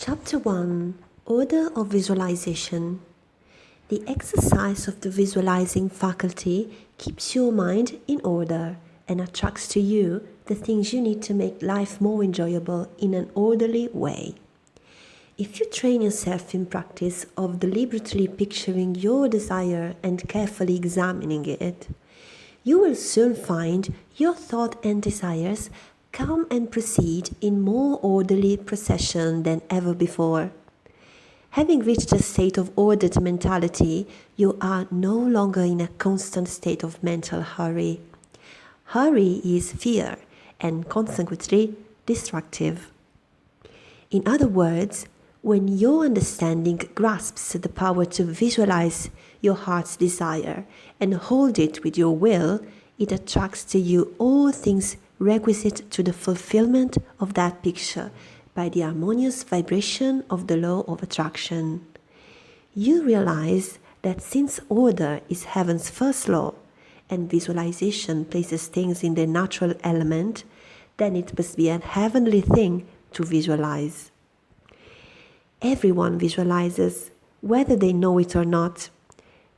Chapter 1: Order of Visualization. The exercise of the visualizing faculty keeps your mind in order and attracts to you the things you need to make life more enjoyable in an orderly way. If you train yourself in practice of deliberately picturing your desire and carefully examining it, you will soon find your thought and desires come and proceed in more orderly procession than ever before. Having reached a state of ordered mentality, you are no longer in a constant state of mental hurry. Hurry is fear and consequently destructive. In other words, when your understanding grasps the power to visualize your heart's desire and hold it with your will, it attracts to you all things requisite to the fulfillment of that picture by the harmonious vibration of the law of attraction. You realize that since order is heaven's first law and visualization places things in their natural element, then it must be a heavenly thing to visualize. Everyone visualizes, whether they know it or not.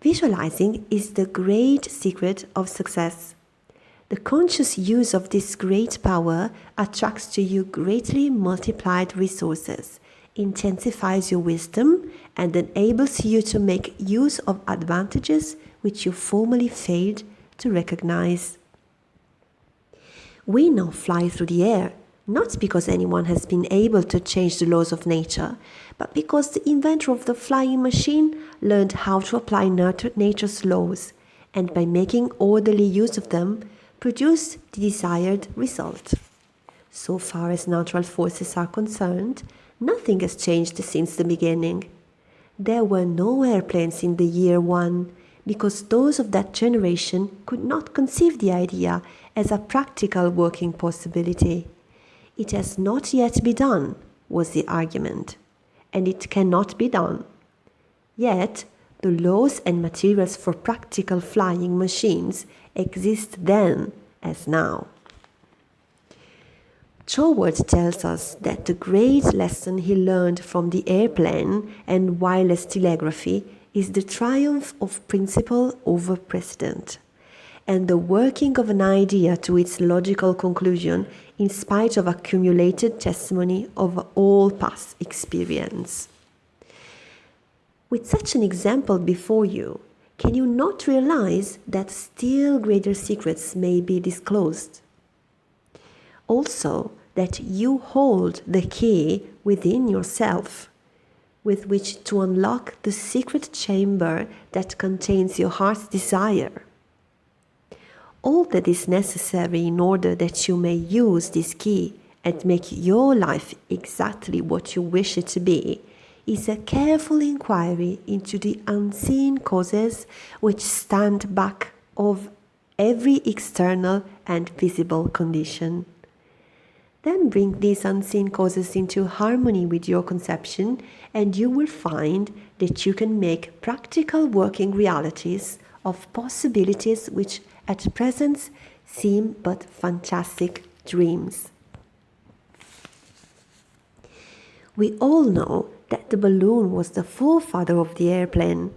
Visualizing is the great secret of success. The conscious use of this great power attracts to you greatly multiplied resources, intensifies your wisdom, and enables you to make use of advantages which you formerly failed to recognize. We now fly through the air, not because anyone has been able to change the laws of nature, but because the inventor of the flying machine learned how to apply nature's laws, and by making orderly use of them, produce the desired result. So far as natural forces are concerned, nothing has changed since the beginning. There were no airplanes in the year 1 because those of that generation could not conceive the idea as a practical working possibility. It has not yet been done, was the argument, and it cannot be done. Yet, the laws and materials for practical flying machines exist then as now. Troward tells us that the great lesson he learned from the airplane and wireless telegraphy is the triumph of principle over precedent, and the working of an idea to its logical conclusion in spite of accumulated testimony of all past experience. With such an example before you, can you not realize that still greater secrets may be disclosed? Also, that you hold the key within yourself, with which to unlock the secret chamber that contains your heart's desire. All that is necessary in order that you may use this key and make your life exactly what you wish it to be is a careful inquiry into the unseen causes which stand back of every external and visible condition. Then bring these unseen causes into harmony with your conception, and you will find that you can make practical working realities of possibilities which at present seem but fantastic dreams. We all know that the balloon was the forefather of the airplane.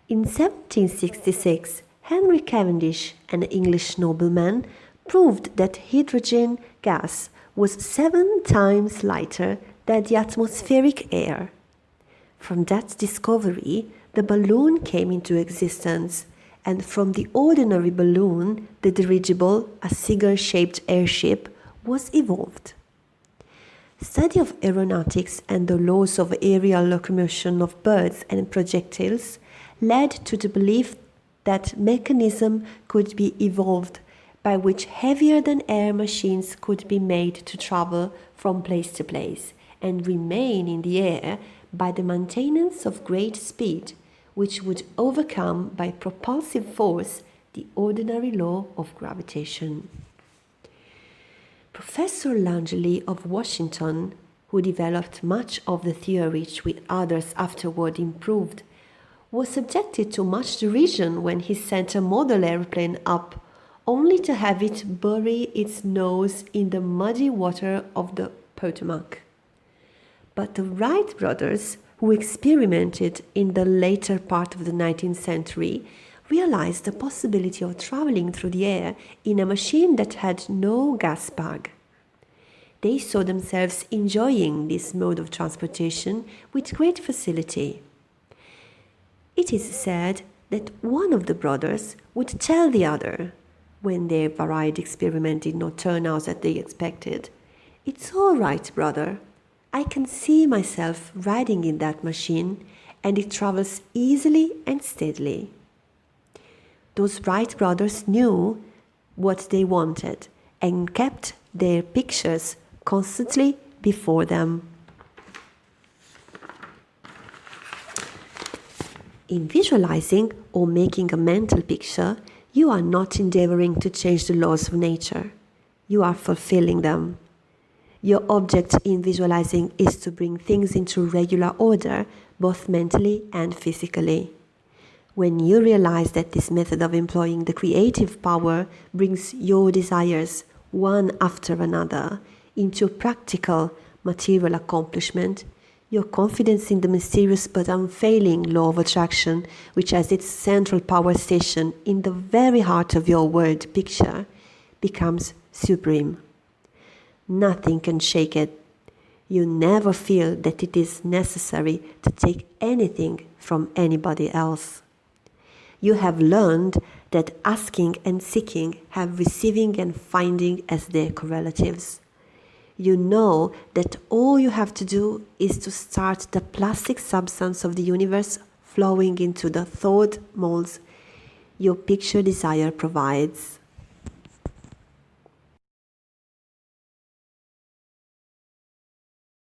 In 1766, Henry Cavendish, an English nobleman, proved that hydrogen gas was 7 times lighter than the atmospheric air. From that discovery, the balloon came into existence, and from the ordinary balloon, the dirigible, a cigar-shaped airship, was evolved. Study of aeronautics and the laws of aerial locomotion of birds and projectiles led to the belief that mechanism could be evolved by which heavier than air machines could be made to travel from place to place and remain in the air by the maintenance of great speed, which would overcome by propulsive force the ordinary law of gravitation. Professor Langley of Washington, who developed much of the theory which others afterward improved, was subjected to much derision when he sent a model airplane up, only to have it bury its nose in the muddy water of the Potomac. But the Wright brothers, who experimented in the later part of the 19th century, realized the possibility of traveling through the air in a machine that had no gas bag. They saw themselves enjoying this mode of transportation with great facility. It is said that one of the brothers would tell the other, when their varied experiment did not turn out as they expected, "It's all right, brother. I can see myself riding in that machine, and it travels easily and steadily." Those Wright brothers knew what they wanted and kept their pictures constantly before them. In visualizing or making a mental picture, you are not endeavoring to change the laws of nature. You are fulfilling them. Your object in visualizing is to bring things into regular order, both mentally and physically. When you realize that this method of employing the creative power brings your desires, one after another, into practical, material accomplishment, your confidence in the mysterious but unfailing law of attraction, which has its central power station in the very heart of your word picture, becomes supreme. Nothing can shake it. You never feel that it is necessary to take anything from anybody else. You have learned that asking and seeking have receiving and finding as their correlatives. You know that all you have to do is to start the plastic substance of the universe flowing into the thought molds your picture desire provides.